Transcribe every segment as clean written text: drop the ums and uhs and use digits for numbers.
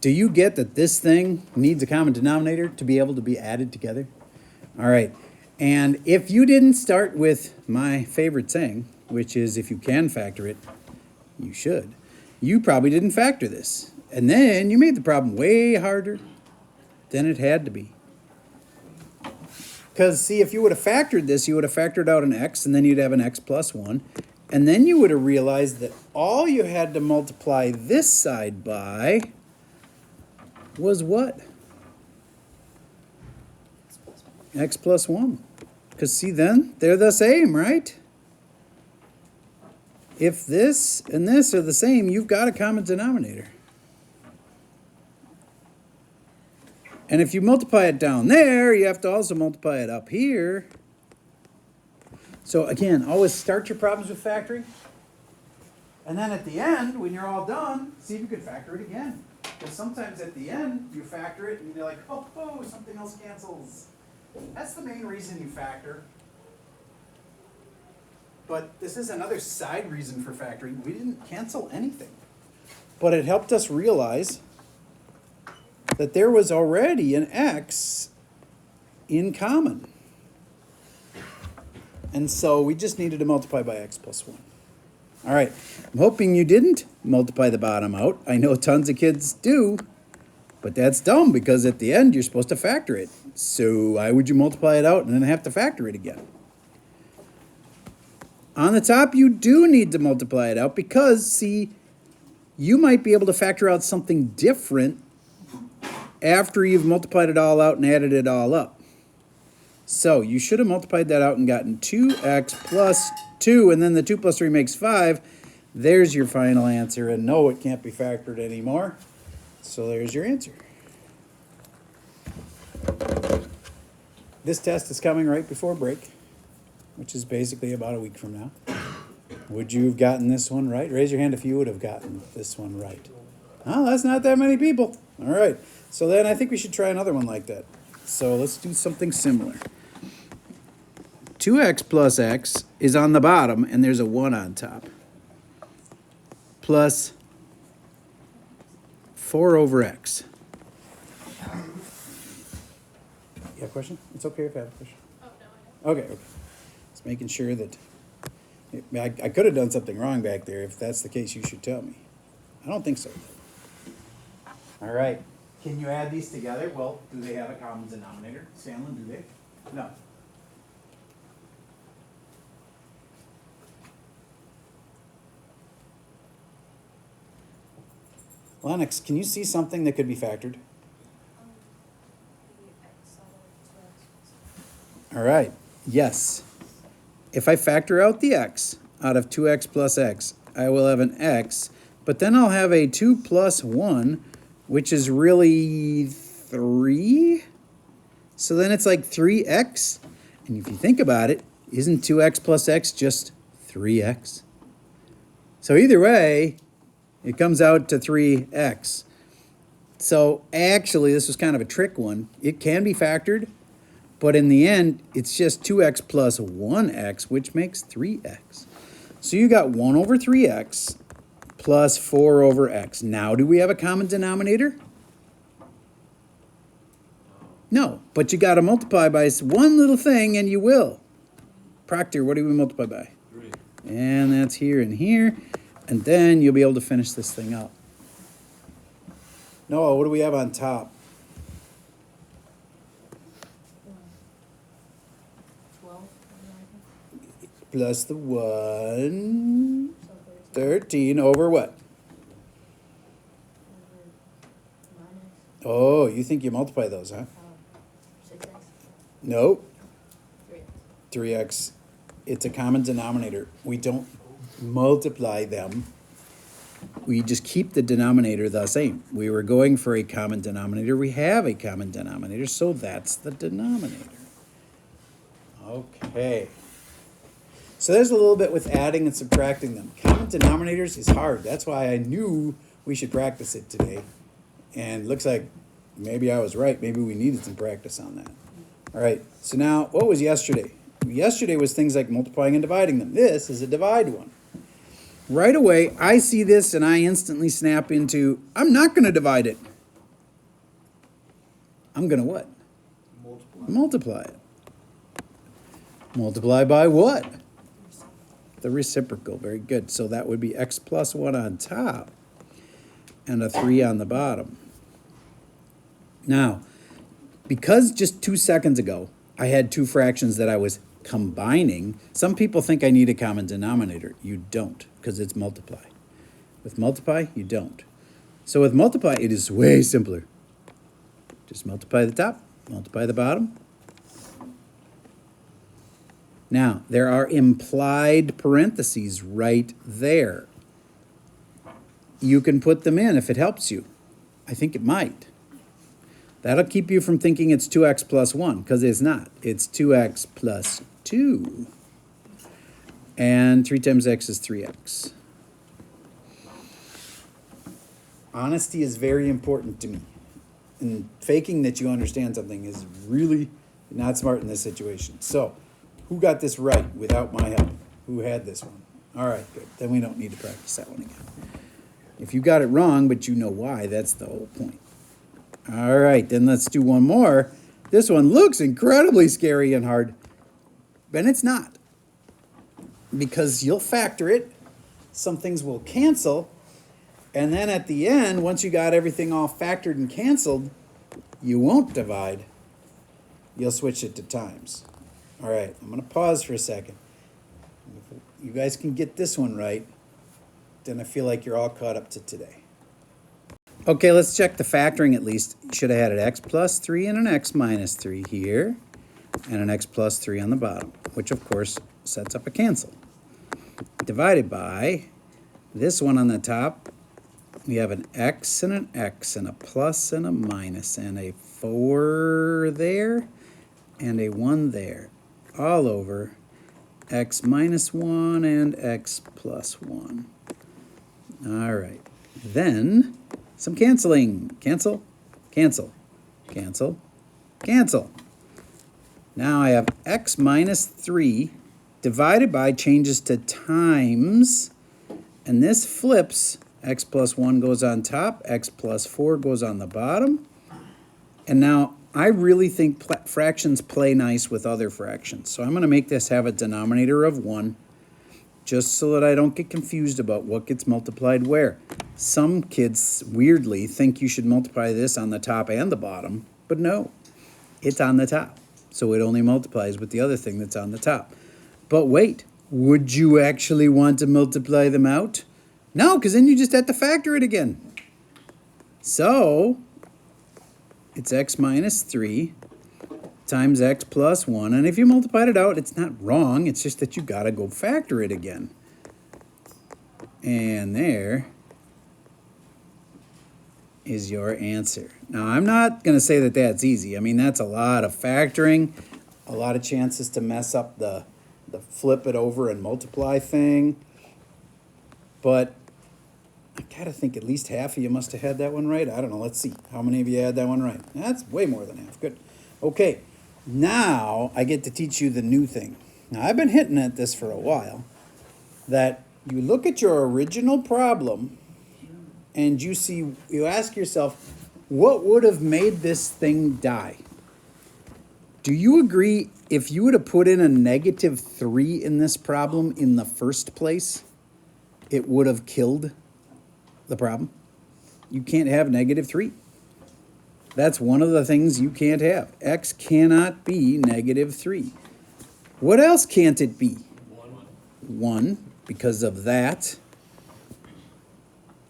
Do you get that this thing needs a common denominator to be able to be added together? All right. And if you didn't start with my favorite saying, which is if you can factor it, you should, you probably didn't factor this. And then you made the problem way harder than it had to be. Because, see, if you would have factored this, you would have factored out an x, and then you'd have an x plus 1. And then you would have realized that all you had to multiply this side by was what? X plus 1. Because, see, then they're the same, right? If this and this are the same, you've got a common denominator. And if you multiply it down there, you have to also multiply it up here. So again, always start your problems with factoring. And then at the end, when you're all done, see if you can factor it again. Because sometimes at the end, you factor it and you're like, oh, something else cancels. That's the main reason you factor. But this is another side reason for factoring. We didn't cancel anything. But it helped us realize that there was already an x in common. And so we just needed to multiply by x plus 1. All right, I'm hoping you didn't multiply the bottom out. I know tons of kids do, but that's dumb because at the end you're supposed to factor it. So why would you multiply it out and then have to factor it again? On the top, you do need to multiply it out because, see, you might be able to factor out something different after you've multiplied it all out and added it all up. So you should have multiplied that out and gotten 2x plus 2, and then the 2 plus 3 makes 5. There's your final answer, and no, it can't be factored anymore. So there's your answer. This test is coming right before break, which is basically about a week from now. Would you have gotten this one right? Raise your hand if you would have gotten this one right. Oh, that's not that many people. All right. So then I think we should try another one like that. So let's do something similar. 2x plus x is on the bottom, and there's a 1 on top. Plus 4 over x. You have a question? It's okay if I have a question. Oh, no, I don't. Okay. Just making sure that... I could have done something wrong back there. If that's the case, you should tell me. I don't think so. All right. Can you add these together? Well, do they have a common denominator? Stanley, do they? No. Lennox, can you see something that could be factored? All right. Yes. If I factor out the x out of 2x plus x, I will have an x, but then I'll have a 2 plus 1, which is really 3. So then it's like 3x. And if you think about it, isn't 2x plus x just 3x? So either way, it comes out to 3x. So actually, this was kind of a trick one. It can be factored, but in the end, it's just 2x plus 1x, which makes 3x. So you got 1 over 3x plus 4 over x. Now, do we have a common denominator? No, but you got to multiply by one little thing, and you will. Proctor, what do we multiply by? 3. And that's here and here. And then you'll be able to finish this thing up. Noah, what do we have on top? 12. Plus the 1, 13 over what? Oh, you think you multiply those, huh? 6x. Nope. 3x. 3x. It's a common denominator. We don't multiply them. We just keep the denominator the same. We were going for a common denominator. We have a common denominator, so that's the denominator. Okay. So there's a little bit with adding and subtracting them. Common denominators is hard. That's why I knew we should practice it today. And it looks like maybe I was right. Maybe we needed some practice on that. All right. So now, what was yesterday? Yesterday was things like multiplying and dividing them. This is a divide one. Right away, I see this and I instantly snap into, I'm not going to divide it. I'm going to what? Multiply. Multiply it. Multiply by what? The reciprocal. Very good. So that would be x plus 1 on top and a 3 on the bottom. Now, because just 2 seconds ago I had two fractions that I was combining, some people think I need a common denominator. You don't, because it's multiply. With multiply, you don't. So with multiply, it is way simpler. Just multiply the top, multiply the bottom. Now, there are implied parentheses right there. You can put them in if it helps you. I think it might. That'll keep you from thinking it's 2x plus 1, because it's not. It's 2x plus 2. And 3 times x is 3x. Honesty is very important to me. And faking that you understand something is really not smart in this situation. So, who got this right without my help? Who had this one? All right, good. Then we don't need to practice that one again. If you got it wrong, but you know why, that's the whole point. All right, then let's do one more. This one looks incredibly scary and hard, but it's not. Because you'll factor it, some things will cancel, and then at the end, once you got everything all factored and canceled, you won't divide. You'll switch it to times. All right, I'm going to pause for a second. If you guys can get this one right, then I feel like you're all caught up to today. Okay, let's check the factoring at least. You should have had an x plus 3 and an x minus 3 here, and an x plus 3 on the bottom, which of course sets up a cancel. Divided by this one on the top, we have an x and a plus and a minus, and a 4 there, and a 1 there. All over x minus 1 and x plus 1. All right. Then some canceling. Cancel, cancel, cancel, cancel. Now I have x minus 3 divided by changes to times, and this flips. X plus 1 goes on top, x plus 4 goes on the bottom. And now I really think fractions play nice with other fractions. So I'm going to make this have a denominator of 1, just so that I don't get confused about what gets multiplied where. Some kids, weirdly, think you should multiply this on the top and the bottom, but no, it's on the top. So it only multiplies with the other thing that's on the top. But wait, would you actually want to multiply them out? No, because then you just have to factor it again. So it's x minus 3 times x plus 1. And if you multiplied it out, it's not wrong. It's just that you got to go factor it again. And there is your answer. Now, I'm not going to say that that's easy. I mean, that's a lot of factoring, a lot of chances to mess up the flip it over and multiply thing. But I gotta think at least half of you must have had that one right. I don't know. Let's see. How many of you had that one right? That's way more than half. Good. Okay. Now I get to teach you the new thing. Now I've been hitting at this for a while. That you look at your original problem and you ask yourself, what would have made this thing die? Do you agree if you would have put in a negative 3 in this problem in the first place, it would have killed the problem? You can't have negative 3. That's one of the things you can't have. X cannot be negative 3. What else can't it be? 1, because of that.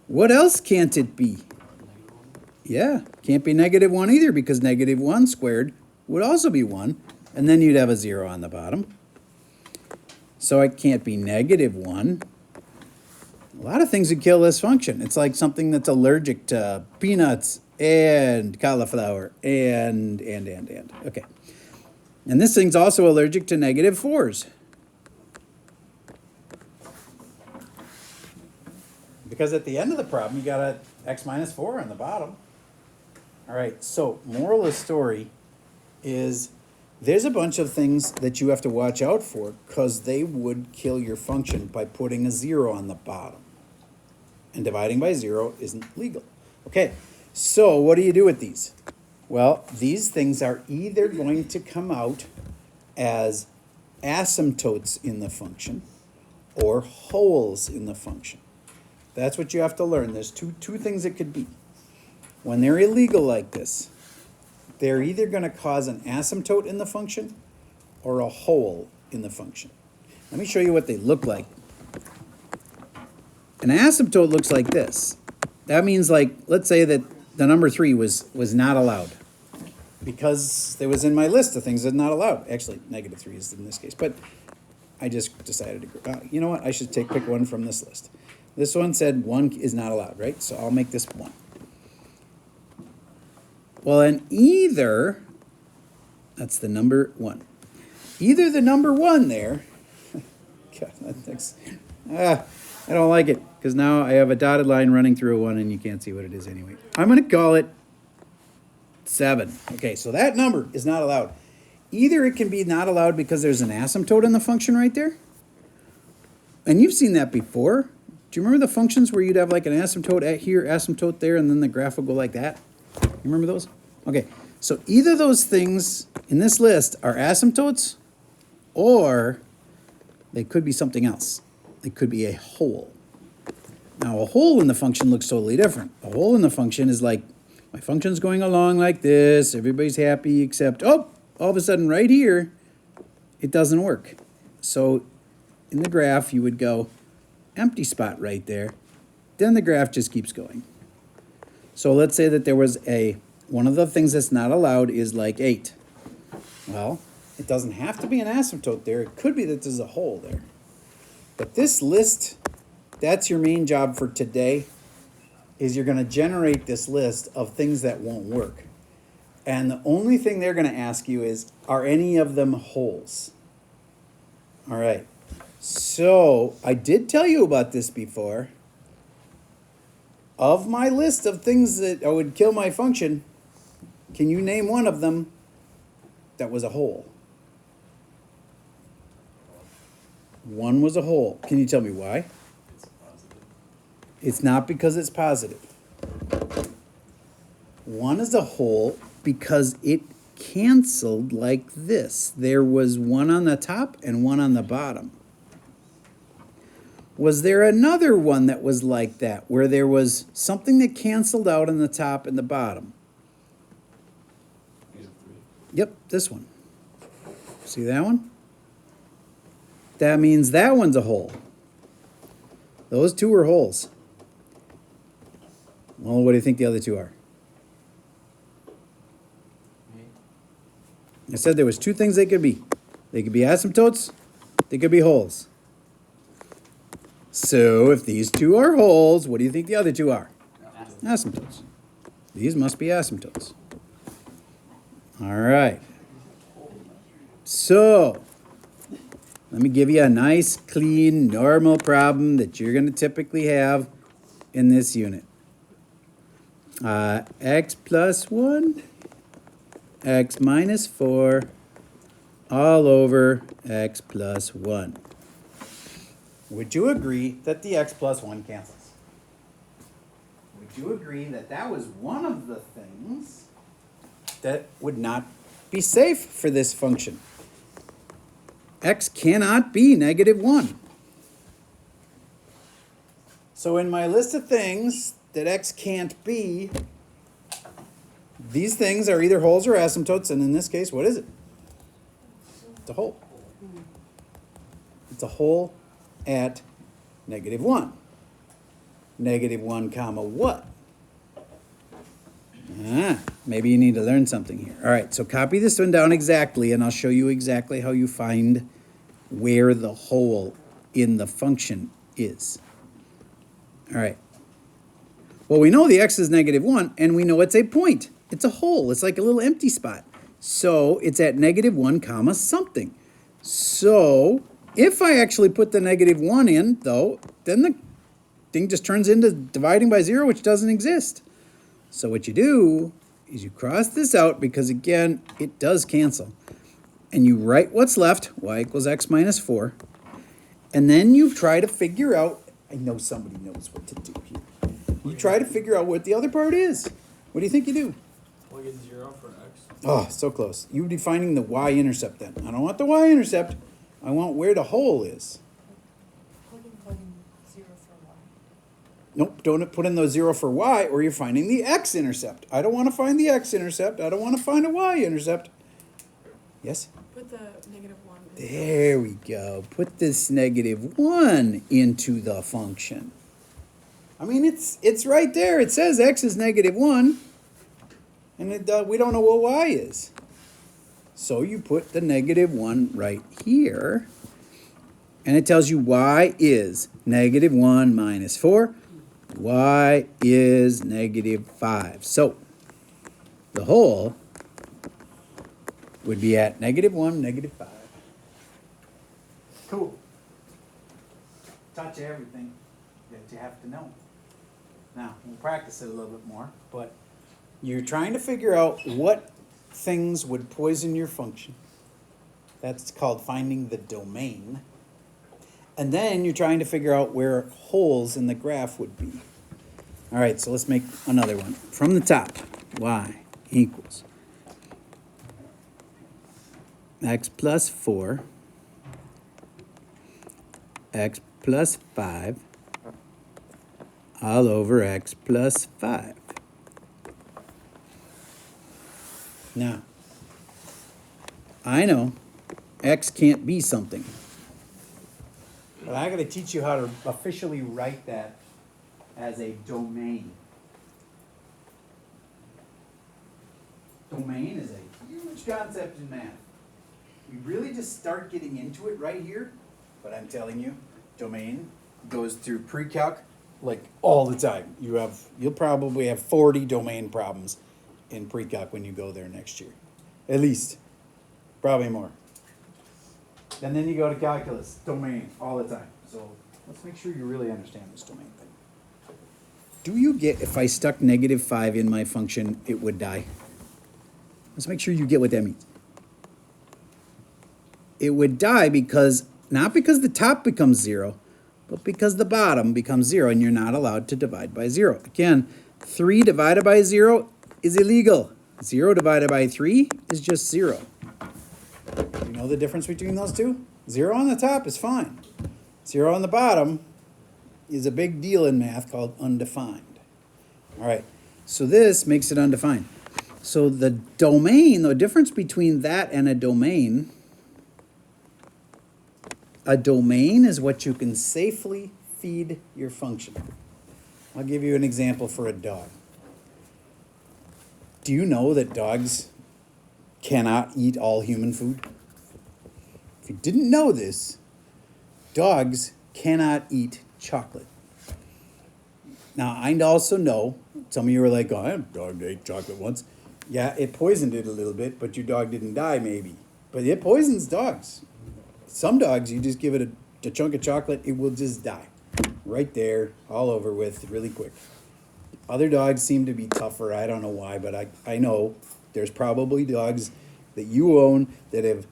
What else can't it be? Yeah, can't be negative 1 either, because negative 1 squared would also be 1, and then you'd have a 0 on the bottom. So it can't be negative 1. A lot of things would kill this function. It's like something that's allergic to peanuts and cauliflower and. Okay. And this thing's also allergic to negative 4s. Because at the end of the problem, you got a x minus 4 on the bottom. All right, so moral of the story is there's a bunch of things that you have to watch out for because they would kill your function by putting a 0 on the bottom. And dividing by 0 isn't legal. Okay, so what do you do with these? Well, these things are either going to come out as asymptotes in the function or wholes in the function. That's what you have to learn. There's two things it could be. When they're illegal like this, they're either going to cause an asymptote in the function or a whole in the function. Let me show you what they look like. An asymptote looks like this. That means, like, let's say that the number 3 was not allowed because it was in my list of things that are not allowed. Actually, -3 is in this case, but I just decided to, you know what, I should pick one from this list. This one said 1 is not allowed, right? So I'll make this 1. Well, and either, that's the number 1. Either the number 1 there, God, I don't like it, because now I have a dotted line running through a 1 and you can't see what it is anyway. I'm going to call it 7. Okay, so that number is not allowed. Either it can be not allowed because there's an asymptote in the function right there. And you've seen that before. Do you remember the functions where you'd have like an asymptote at here, asymptote there, and then the graph will go like that? You remember those? Okay, so either those things in this list are asymptotes or they could be something else. They could be a whole. Now, a whole in the function looks totally different. A whole in the function is like, my function's going along like this, everybody's happy except, oh, all of a sudden right here, it doesn't work. So in the graph, you would go empty spot right there. Then the graph just keeps going. So let's say that there was one of the things that's not allowed is like 8. Well, it doesn't have to be an asymptote there. It could be that there's a hole there. But this list, that's your main job for today, is you're going to generate this list of things that won't work. And the only thing they're going to ask you is, are any of them holes? All right. So I did tell you about this before. Of my list of things that would kill my function, can you name one of them that was a hole? One was a hole. Can you tell me why? It's not because it's positive. One is a hole because it canceled like this. There was one on the top and one on the bottom. Was there another one that was like that, where there was something that canceled out on the top and the bottom? Yep, this one. See that one? That means that one's a hole. Those two are holes. Well, what do you think the other two are? I said there was 2 things they could be. They could be asymptotes, they could be holes. So if these 2 are holes, what do you think the other 2 are? Asymptotes. These must be asymptotes. All right. So let me give you a nice, clean, normal problem that you're going to typically have in this unit. X plus 1, x minus 4, all over x plus 1. Would you agree that the x plus 1 cancels? Would you agree that that was one of the things that would not be safe for this function? X cannot be -1. So in my list of things that x can't be, these things are either holes or asymptotes, and in this case, what is it? It's a hole. It's a hole at -1. -1 comma what? Maybe you need to learn something here. All right, so copy this one down exactly, and I'll show you exactly how you find where the hole in the function is. All right. Well, we know the x is -1, and we know it's a point. It's a hole. It's like a little empty spot. So it's at -1 comma something. So if I actually put the -1 in, though, then the thing just turns into dividing by 0, which doesn't exist. So what you do is you cross this out because, again, it does cancel. And you write what's left, y equals x minus 4. And then you try to figure out, I know somebody knows what to do here. You try to figure out what the other part is. What do you think you do? Plug in 0 for x. Oh, so close. You would be finding the y-intercept then. I don't want the y-intercept. I want where the hole is. Plug in 0 for y. Nope, don't put in the 0 for y, or you're finding the x-intercept. I don't want to find the x-intercept. I don't want to find a y-intercept. Yes? Put the -1. There we go. Put this -1 into the function. I mean, it's right there. It says x is -1, and we don't know what y is. So you put the -1 right here, and it tells you y is -1 minus 4. Y is -5. So the whole would be at -1, -5. Cool. Taught you everything that you have to know. Now, we'll practice it a little bit more, but you're trying to figure out what things would poison your function. That's called finding the domain. And then you're trying to figure out where holes in the graph would be. All right, so let's make another one. From the top, y equals x plus 4, x plus 5, all over x plus 5. Now, I know x can't be something, but I got to teach you how to officially write that as a domain. Domain is a huge concept in math. We really just start getting into it right here, but I'm telling you, domain goes through pre-calc like all the time. You'll probably have 40 domain problems in pre-calc when you go there next year. At least. Probably more. And then you go to calculus, domain, all the time. So let's make sure you really understand this domain thing. Do you get, if I stuck -5 in my function, it would die? Let's make sure you get what that means. It would die because, not because the top becomes 0, but because the bottom becomes 0 and you're not allowed to divide by 0. Again, 3 divided by 0 is illegal. 0 divided by 3 is just 0. You know the difference between those two? 0 on the top is fine. 0 on the bottom is a big deal in math called undefined. All right, so this makes it undefined. So the domain, the difference between that and a domain is what you can safely feed your function. I'll give you an example for a dog. Do you know that dogs cannot eat all human food? If you didn't know this, dogs cannot eat chocolate. Now, I also know, some of you were like, oh, I have a dog that ate chocolate once. Yeah, it poisoned it a little bit, but your dog didn't die maybe. But it poisons dogs. Some dogs, you just give it a chunk of chocolate, it will just die. Right there, all over with, really quick. Other dogs seem to be tougher. I don't know why, but I know there's probably dogs that you own that have,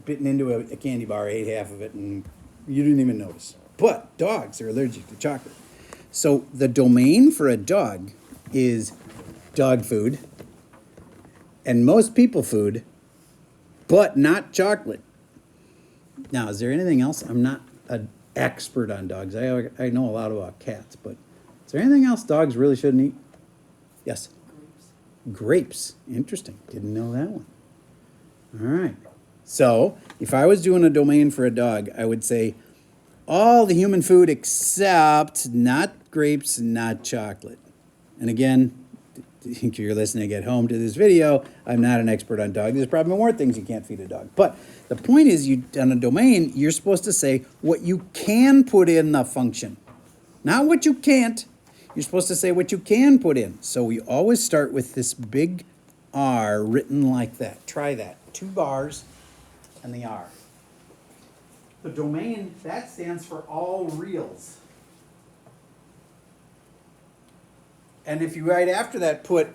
bitten into a candy bar, ate half of it, and you didn't even notice. But dogs are allergic to chocolate. So the domain for a dog is dog food and most people food, but not chocolate. Now, is there anything else? I'm not an expert on dogs. I know a lot about cats, but is there anything else dogs really shouldn't eat? Yes? Grapes. Interesting. Didn't know that one. All right. So, if I was doing a domain for a dog, I would say all the human food except not grapes, not chocolate. And again, if you're listening at home to this video, I'm not an expert on dogs. There's probably more things you can't feed a dog. But the point is, on a domain, you're supposed to say what you can put in the function. Not what you can't. You're supposed to say what you can put in. So we always start with this big R written like that. Try that. 2 bars and the R. The domain, that stands for all reals. And if you right after that put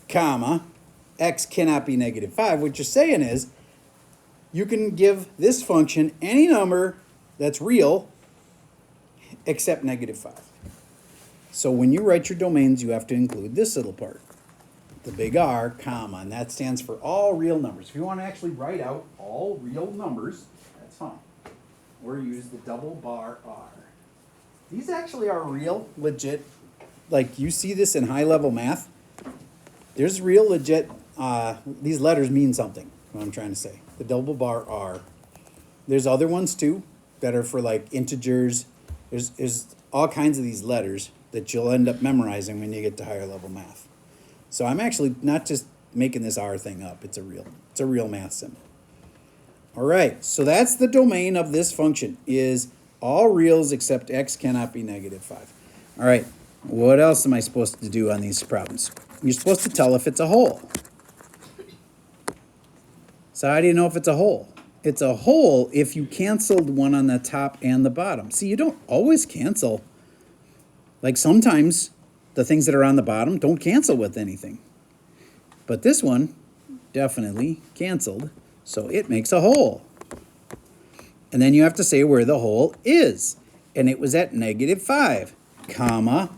comma, x cannot be -5, what you're saying is you can give this function any number that's real except -5. So when you write your domains, you have to include this little part. The big R, comma, and that stands for all real numbers. If you want to actually write out all real numbers, that's fine. Or use the double bar R. These actually are real, legit. Like you see this in high level math. There's real, legit, these letters mean something, what I'm trying to say. The double bar R. There's other ones too that are for like integers. There's all kinds of these letters that you'll end up memorizing when you get to higher level math. So I'm actually not just making this R thing up. It's a real math symbol. All right, so that's the domain of this function, is all reals except x cannot be -5. All right, what else am I supposed to do on these problems? You're supposed to tell if it's a whole. So how do you know if it's a whole? It's a whole if you canceled one on the top and the bottom. See, you don't always cancel. Like sometimes the things that are on the bottom don't cancel with anything. But this one definitely canceled, so it makes a whole. And then you have to say where the whole is. And it was at -5, comma,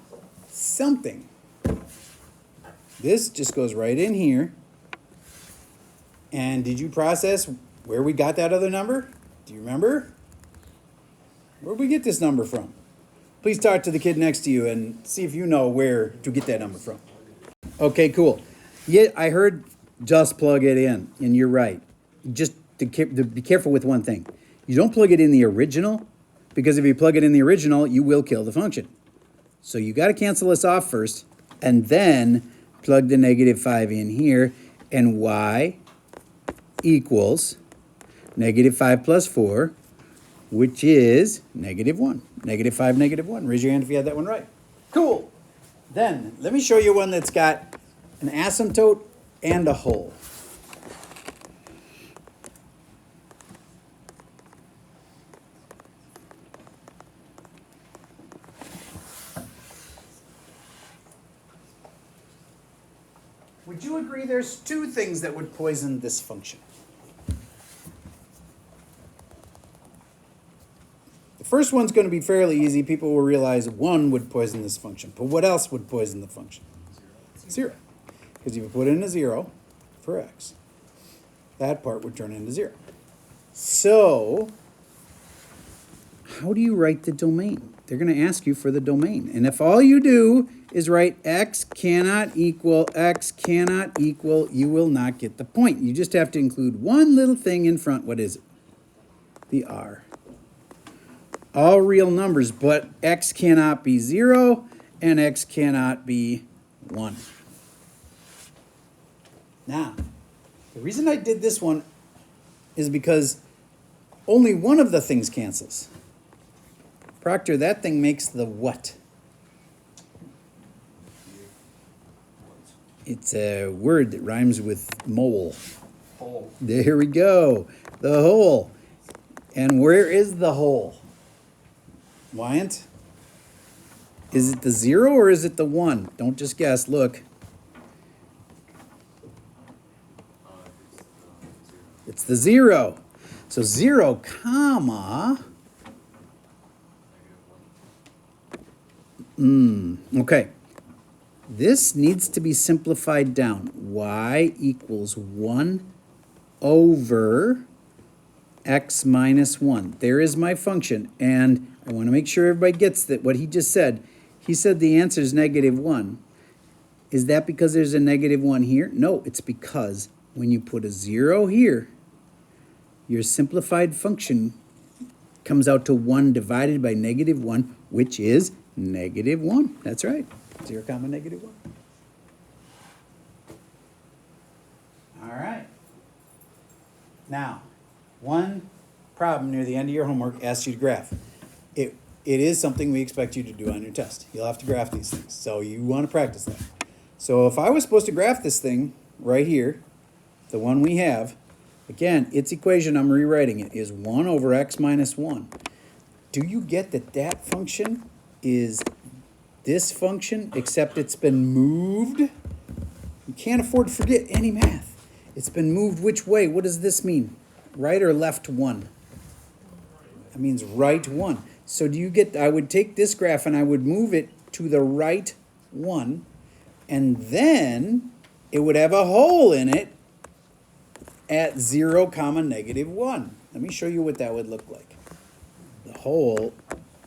something. This just goes right in here. And did you process where we got that other number? Do you remember? Where'd we get this number from? Please talk to the kid next to you and see if you know where to get that number from. Okay, cool. Yeah, I heard just plug it in, and you're right. Just to be careful with one thing. You don't plug it in the original, because if you plug it in the original, you will kill the function. So you got to cancel this off first, and then plug the -5 in here, and y equals -5 plus 4, which is -1. -5, -1. Raise your hand if you had that one right. Cool. Then, let me show you one that's got an asymptote and a whole. Would you agree there's two things that would poison this function? The first one's going to be fairly easy. People will realize one would poison this function. But what else would poison the function? 0. Because if you put in a 0 for x, that part would turn into 0. So, how do you write the domain? They're going to ask you for the domain. And if all you do is write x cannot equal, you will not get the point. You just have to include one little thing in front. What is it? The r. All real numbers, but x cannot be 0 and x cannot be 1. Now, the reason I did this one is because only one of the things cancels. Proctor, that thing makes the what? It's a word that rhymes with mole. Whole. There we go. The whole. And where is the whole? Wyant? Is it the 0 or is it the 1? Don't just guess. Look. It's the 0. So 0, comma. Okay. This needs to be simplified down. Y equals 1 over x minus 1. There is my function. And I want to make sure everybody gets that what he just said. He said the answer is -1. Is that because there's a -1 here? No, it's because when you put a 0 here, your simplified function comes out to 1 divided by -1, which is -1. That's right. 0, comma, -1. All right. Now, one problem near the end of your homework asks you to graph. It is something we expect you to do on your test. You'll have to graph these things, so you want to practice that. So if I was supposed to graph this thing right here, the one we have, again, its equation, I'm rewriting it, is 1 over x minus 1. Do you get that that function is this function, except it's been moved? You can't afford to forget any math. It's been moved which way? What does this mean? Right or left 1? That means right 1. So do you get, I would take this graph and I would move it to the right 1, and then it would have a hole in it at 0, comma, -1. Let me show you what that would look like. The hole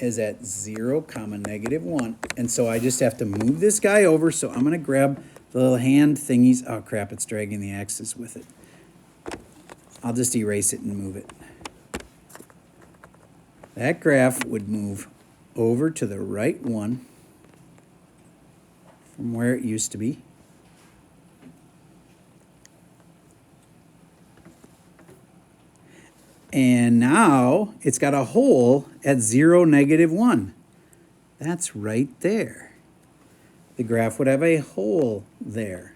is at 0, comma, -1, and so I just have to move this guy over, so I'm going to grab the little hand thingies. Oh crap, it's dragging the axis with it. I'll just erase it and move it. That graph would move over to the right 1 from where it used to be. And now it's got a hole at 0, -1. That's right there. The graph would have a hole there.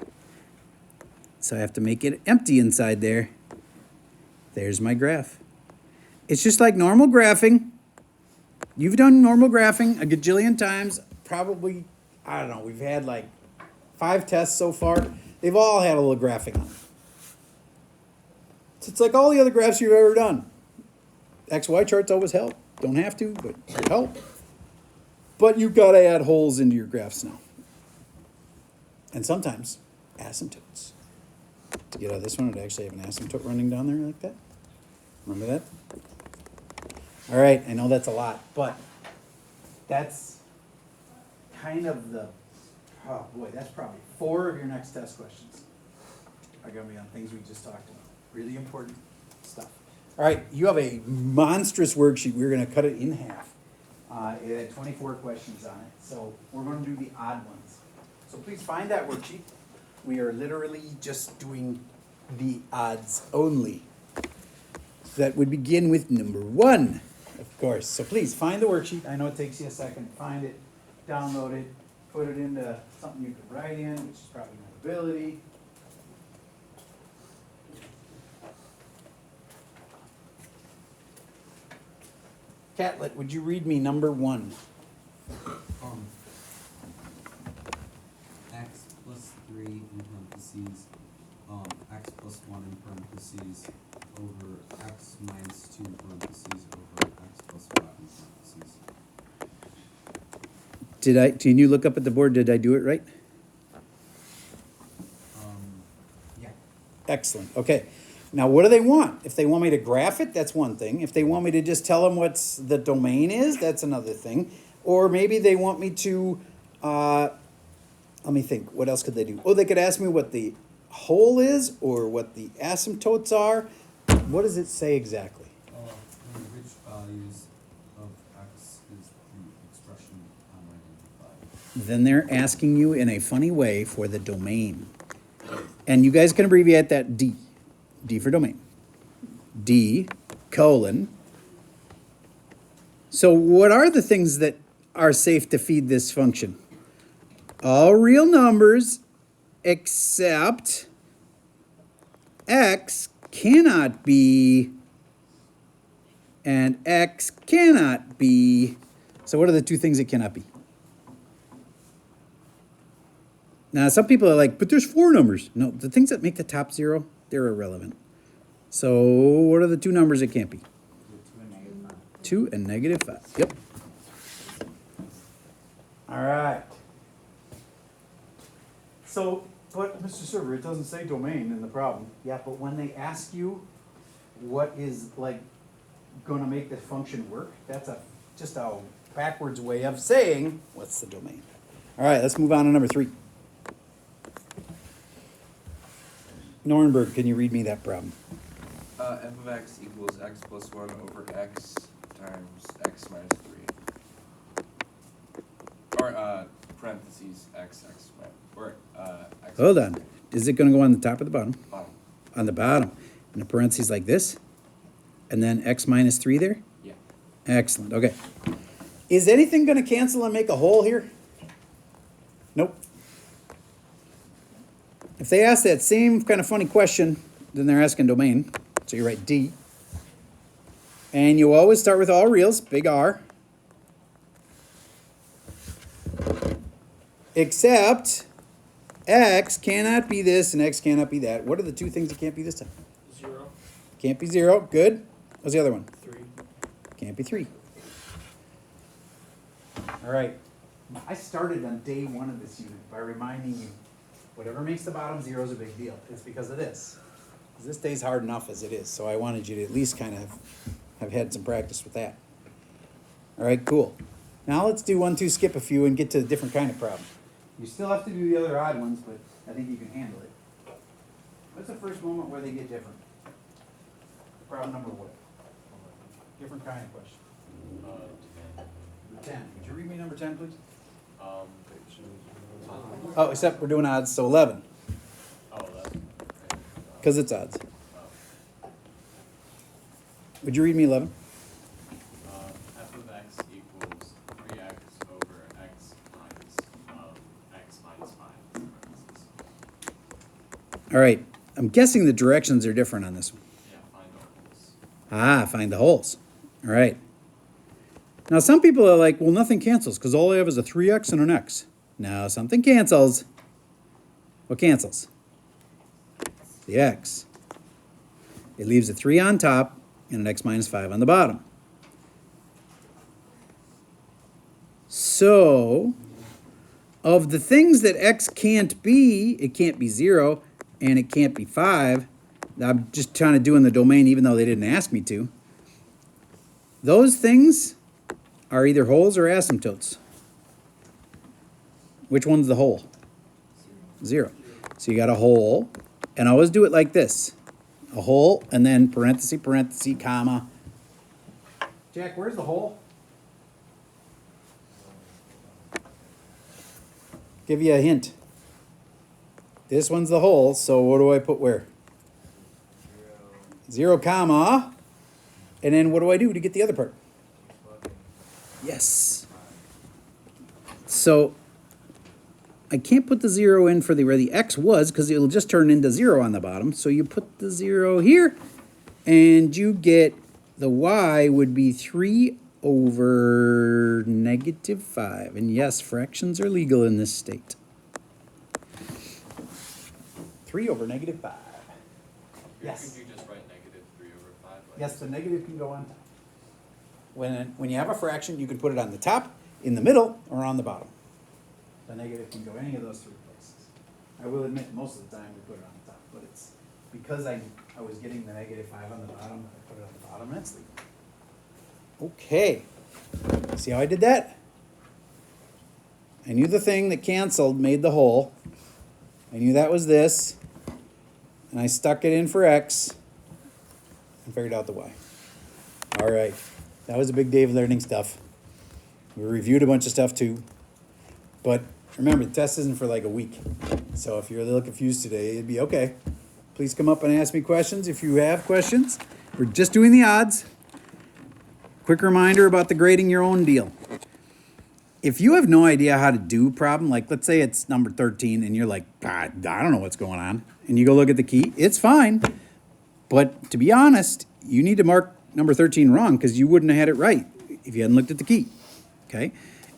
So I have to make it empty inside there. There's my graph. It's just like normal graphing. You've done normal graphing a gajillion times. Probably, I don't know, we've had like 5 tests so far. They've all had a little graphing on them. It's like all the other graphs you've ever done. XY charts always help. Don't have to, but they help. But you've got to add holes into your graphs now. And sometimes asymptotes. To get out of this one, I'd actually have an asymptote running down there like that. Remember that? All right, I know that's a lot, but that's kind of the, oh boy, that's probably 4 of your next test questions are going to be on things we just talked about. Really important stuff. All right, you have a monstrous worksheet. We're going to cut it in half. It had 24 questions on it, so we're going to do the odd ones. So please find that worksheet. We are literally just doing the odds only. So that would begin with number 1, of course. So please find the worksheet. I know it takes you a second to find it, download it, put it into something you can write in, which is probably Notability. Catlett, would you read me number 1? X plus 3 in parentheses, x plus 1 in parentheses, over x minus 2 in parentheses, over x plus 5 in parentheses. Can you look up at the board? Did I do it right? Yeah. Excellent. Okay. Now, what do they want? If they want me to graph it, that's one thing. If they want me to just tell them what's the domain is, that's another thing. Or maybe they want me to, let me think, what else could they do? Oh, they could ask me what the hole is or what the asymptotes are. What does it say exactly? Which values of x is the expression unidentified? Then they're asking you in a funny way for the domain. And you guys can abbreviate that D. D for domain. D, colon. So what are the things that are safe to feed this function? All real numbers except x cannot be and x cannot be. So what are the 2 things it cannot be? Now, some people are like, but there's 4 numbers. No, the things that make the top 0, they're irrelevant. So what are the 2 numbers it can't be? 2 and -5. Yep. All right. So, but Mr. Server, it doesn't say domain in the problem. Yeah, but when they ask you what is like going to make the function work, that's just a backwards way of saying what's the domain. All right, let's move on to number 3. Nornberg, can you read me that problem? F of x equals x plus 1 over x times x minus 3. Or, parentheses, x minus, or, x. Hold on. Is it going to go on the top or the bottom? Bottom. On the bottom. In a parentheses like this? And then x minus 3 there? Yeah. Excellent. Okay. Is anything going to cancel and make a hole here? Nope. If they ask that same kind of funny question, then they're asking domain. So you write D. And you always start with all reals, big R. Except x cannot be this and x cannot be that. What are the 2 things that can't be this time? 0, Can't be 0. Good. What's the other one? 3. Can't be 3. All right. I started on day one of this unit by reminding you, whatever makes the bottom zero is a big deal. It's because of this. 'Cause this day's hard enough as it is, so I wanted you to at least kind of have had some practice with that. All right, cool. Now let's do 1, 2, skip a few and get to a different kind of problem. You still have to do the other odd ones, but I think you can handle it. What's the first moment where they get different? Problem number what? Different kind of question. 10. Would you read me number 10, please? Oh, except we're doing odds, so 11. Because it's odds. Would you read me 11? F of x equals 3x over x minus 5. All right. I'm guessing the directions are different on this one. Yeah, find the holes. Ah, find the holes. All right. Now, some people are like, well, nothing cancels because all I have is a 3x and an x. No, something cancels. What cancels? The x. It leaves a 3 on top and an x minus 5 on the bottom. So, of the things that x can't be, it can't be 0 and it can't be 5. I'm just trying to do in the domain even though they didn't ask me to. Those things are either holes or asymptotes. Which one's the hole? 0. So you got a hole, and always do it like this. A hole, and then parenthesis, parenthesis, comma. Jack, where's the hole? Give you a hint. This one's the hole, so what do I put where? 0, comma. And then what do I do to get the other part? Yes. So I can't put the 0 in for where the x was because it'll just turn into 0 on the bottom. So you put the 0 here and you get the y would be 3 over negative 5. And yes, fractions are legal in this state. 3 over negative 5. Yes. Could you just write negative 3 over 5? Yes, the negative can go on top. When you have a fraction, you can put it on the top, in the middle, or on the bottom. The negative can go any of those 3 places. I will admit, most of the time we put it on the top, but it's because I was getting the negative 5 on the bottom, I put it on the bottom, and it's legal. Okay. See how I did that? I knew the thing that canceled made the hole. I knew that was this. And I stuck it in for x and figured out the y. All right. That was a big day of learning stuff. We reviewed a bunch of stuff too. But remember, the test isn't for like a week. So if you're a little confused today, it'd be okay. Please come up and ask me questions if you have questions. We're just doing the odds. Quick reminder about the grading your own deal. If you have no idea how to do a problem, like let's say it's number 13 and you're like, I don't know what's going on, and you go look at the key, it's fine. But to be honest, you need to mark number 13 wrong because you wouldn't have had it right if you hadn't looked at the key. Okay?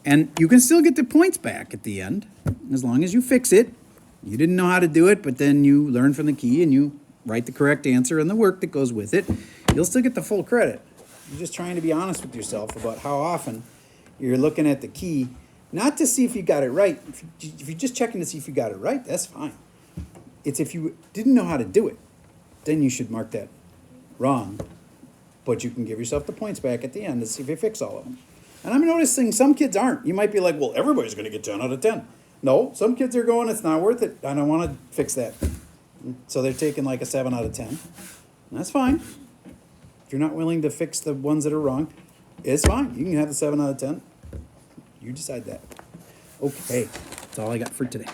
And you can still get the points back at the end as long as you fix it. You didn't know how to do it, but then you learn from the key and you write the correct answer and the work that goes with it. You'll still get the full credit. You're just trying to be honest with yourself about how often you're looking at the key, not to see if you got it right. If you're just checking to see if you got it right, that's fine. It's if you didn't know how to do it, then you should mark that wrong. But you can give yourself the points back at the end to see if you fix all of them. And I'm noticing some kids aren't. You might be like, well, everybody's going to get 10 out of 10. No, some kids are going, it's not worth it. I don't want to fix that. So they're taking like a 7 out of 10. And that's fine. If you're not willing to fix the ones that are wrong, it's fine. You can have the 7 out of 10. You decide that. Okay, that's all I got for today.